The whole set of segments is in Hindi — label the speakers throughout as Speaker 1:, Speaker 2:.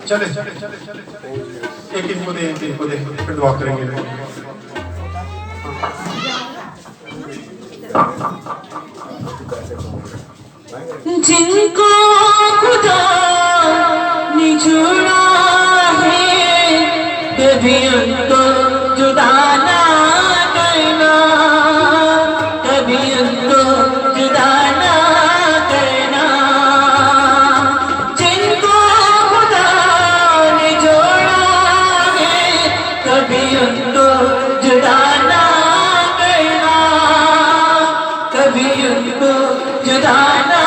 Speaker 1: चले चले चले चले एक इनको दे फिर दुआ करेंगे।
Speaker 2: जिनको खुदा ने छोड़ा है कभी उनको जुदा ना करना, कभी उनको जुदा ना करना। जिनको खुदा ने जोड़ा है कभी उनको जुदा ना करना, कभी उनको जुदा ना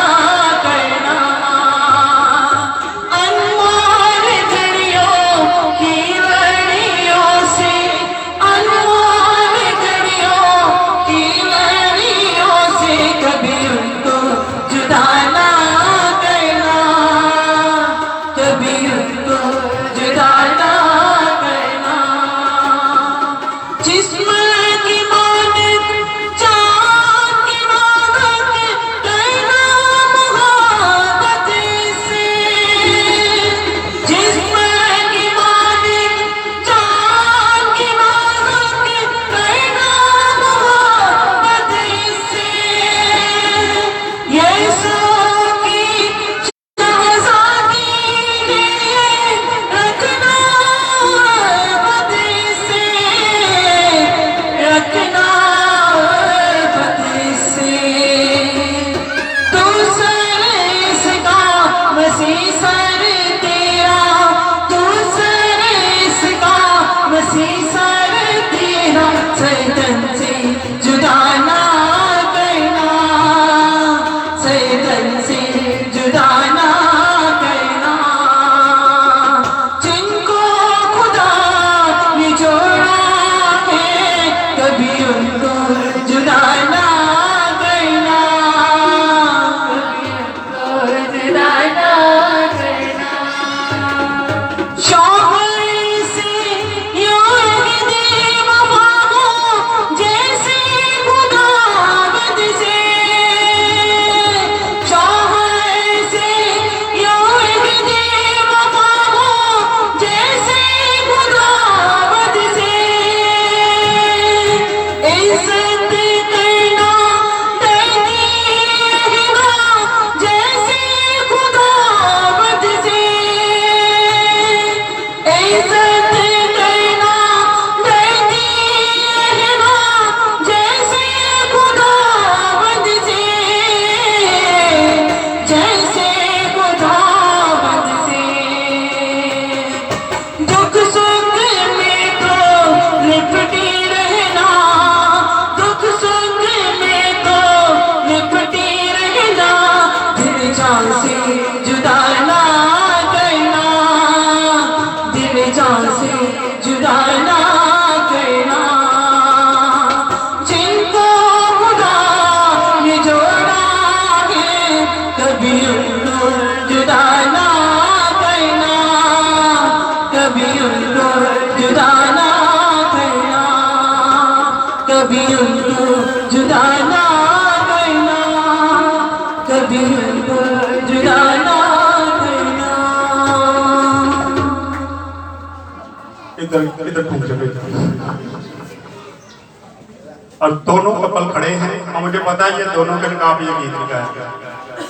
Speaker 1: और दोनों कपल खड़े हैं और मुझे पता है ये दोनों के नकाब ये गीत गाया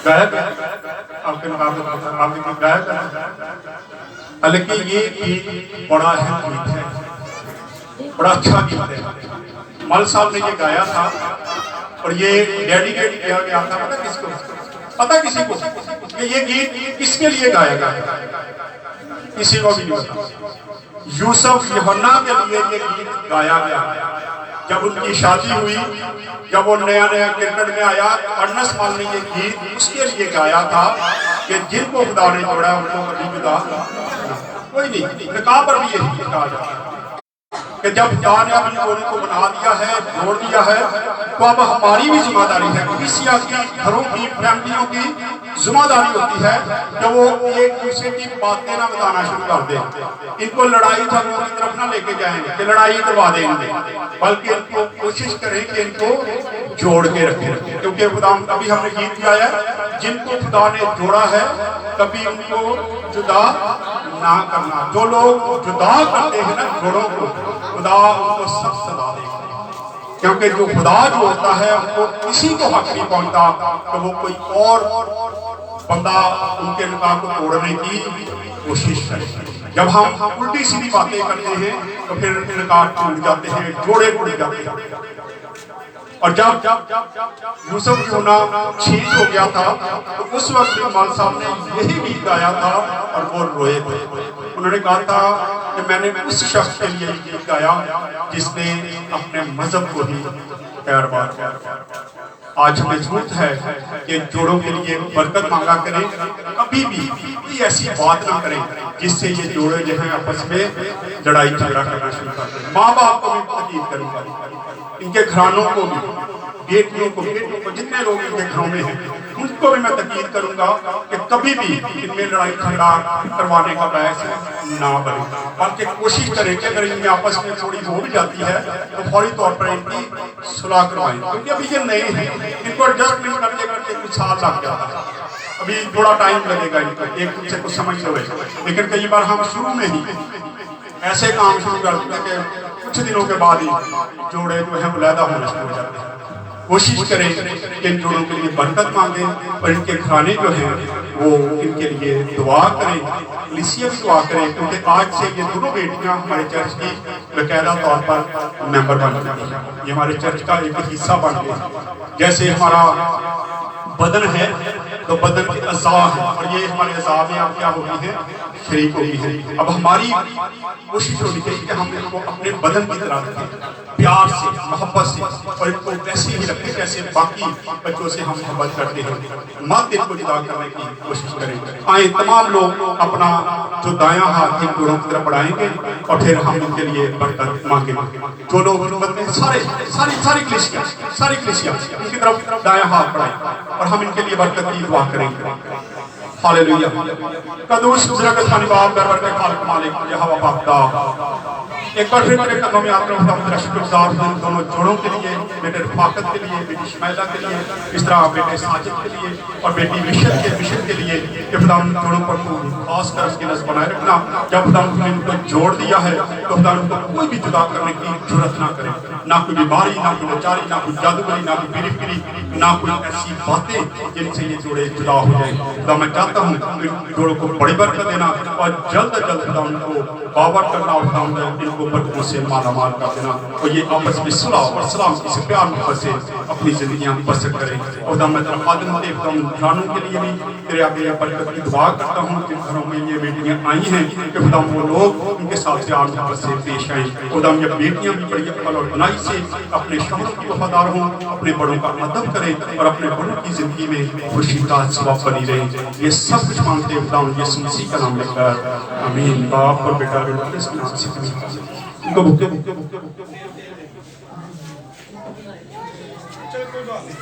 Speaker 1: गायक आपके नकाब आपके गीत गायक। हालांकि ये गीत बड़ा है गीत है, बड़ा अच्छा गीत है। मल साहब ने ये गाया था और ये डेडिकेट किया गया था। पता किसको? पता किसी को कि ये गीत किसके लिए गाया गया? किसी को भी नहीं पता। यूसुफ यूहन्ना के लिए ये गीत गाया गया। जब उनकी शादी हुई, जब वो नया नया क्रिकेट में आया, अर्नस मल ने ये गीत उसके लिए गाया था कि जिनको खुदा ने जोड़ा उनको कभी जुदा कोई नहीं। निकाह पर भी यही कहा जाता है कि जब खुदा ने अपनी जोड़ी को बना दिया है, जोड़ दिया है, तो अब हमारी भी जिम्मेदारी है, कलीसिया की, घरों की, फैमिलियों की जिम्मेदारी होती है कि वो एक दूसरे की बातें ना बताना शुरू कर दें, इनको लड़ाई झगड़ों की तरफ ना लेके जाएं कि लड़ाई करवा देंगे, बल्कि इनको कोशिश करें कि इनको जोड़ के रखें। क्योंकि खुदा, अभी हमने गीत गाया, जिनको खुदा ने जोड़ा है कभी उनको जुदा ना करना। जो लोग जुदा करते हैं ना जोड़ों को, खुदा उनको सख्त सजा देगा, क्योंकि जो खुदा जोड़ता है उनको किसी को हक नहीं पहुंचता कि वो कोई और बंदा उनके निकाह को तोड़ने की कोशिश करे। जब हम उल्टी सीधी बातें करते हैं तो फिर निकाह टूट जाते हैं, जोड़े टूट जाते हैं। और जब यूसुफ की होना ठीक हो गया था तो उस वक्त इकबाल साहब ने यही गीत गाया था और वो रोए थे। उन्होंने कहा था कि मैंने उस शख्स के लिए गीत गाया जिसने अपने मजहब को ही पैरवार किया। आज हमें जरूरत है कि जोड़ों के लिए बरकत मांगा करें, कभी भी ऐसी बात ना करें जिससे ये जोड़े जो हैं आपस में लड़ाई झगड़ा करना शुरू कर दें। माँ बाप को भी तकीद करूंगा, इनके घरानों को भी, बेटियों को, जितने लोग इनके घरों में हैं उनको भी मैं तकीद करूंगा कि कभी भी इनमें लड़ाई झगड़ा करवाने का प्रयास ना बने, बल्कि कोशिश करें कि अगर इनमें आपस में थोड़ी हो भी जाती है तो फौरी तौर पर इनकी सुलह करवाएं। क्योंकि अभी ये नए हैं, इनको एडजस्टमेंट करते करते कुछ साल लग जाता है, अभी थोड़ा टाइम लगेगा इनको एक दूसरे को समझ लो। लेकिन कई बार हम शुरू में ही ऐसे काम शुरू कर देते हैं कि कुछ दिनों के बाद ही जोड़े जो है मुलायदा होना शुरू हो जाते हैं। कोशिश करें कि इन जोड़ों के लिए बरकत मांगे और इनके घराने जो हैं वो इनके लिए दुआ करें, कलीसिया भी दुआ करें, क्योंकि आज से ये दोनों बेटियां हमारे चर्च की बाकायदा तौर पर मेंबर बन गई हैं। ये हमारे चर्च का एक हिस्सा बन गए। जैसे हमारा बदन है तो बदन के अज़ा है और ये हमारे अज़ा में आप क्या होगी है, शरीक होगी है। अब हमारी कोशिश होनी चाहिए कि हम इनको अपने बदन की तरह रखें, प्यार से, मोहब्बत से, और इनको वैसे ही रखें जैसे बाकी बच्चों से हम मोहब्बत करते हैं। मत इनको जुदा करने की कोशिश करें। आए तमाम लोग अपना जो दायां हाथ इन जोड़ों की तरफ बढ़ाएंगे और फिर हम इनके लिए बरकत मांगेंगे। जो लोग सारी कलीसिया इनकी तरफ दायां हाथ बढ़ाएं और हम इनके लिए बरकत की दुआ करेंगे। हालेलुया। कदूस बुजुर्ग खानी बाप दरबार के खालिक मालिक यहोवा पाक दा एक बार फिर मेरे कदमों में आते हैं। हम शुक्रगुजार हैं दोनों जोड़ों के लिए, बेटे रफाकत के लिए, बेटी शमैला के लिए, इस तरह बेटे साजिद के लिए और बेटी मिशन के लिए कि खुदा उन जोड़ों पर खास कर उसकी नज़र बनाए रखना। जब खुदा ने उनको जोड़ दिया है तो खुदा उनको कोई भी जुदा करने की जरूरत ना करे, ना कोई बीमारी, ना कोई लाचारी, ना कोई जादूगरी, ना कोई पीरीफिरी, ना कोई ऐसी बातें जिनसे ये जोड़े जुदा हो जाए। खुदा मैं चाहता हूँ इन जोड़ों को बड़ी बरकत देना और जल्द अज जल्द खुदा उनको बावर करना और खुदा इनको बरकतों से मालामाल कर देना और ये आपस में सुलह और सलाम से प्यार मोहब्बत से अपनी जिंदगियां बसर करें। खुदा मैं तेरा खादिम होते घरानों के लिए भी तेरे आगे बरकत की दुआ करता हूँ कि घरों में ये बेटियां आई हैं कि खुदा वो लोग उनके साथ प्यार मोहब्बत से पेश आए। खुदा ये बेटियां भी बड़ी अक्ल और बनाई से अपने शौहर की वफादार हों, अपने बड़ों का अदब करें और अपने बड़ों की जिंदगी में खुशी का सबब बनी रहे। ये सब कुछ मांगते हैं खुदा यीशु मसीह का नाम लेकर, आमीन। बाप और बेटा इनको भूखे चल कोई बात नहीं।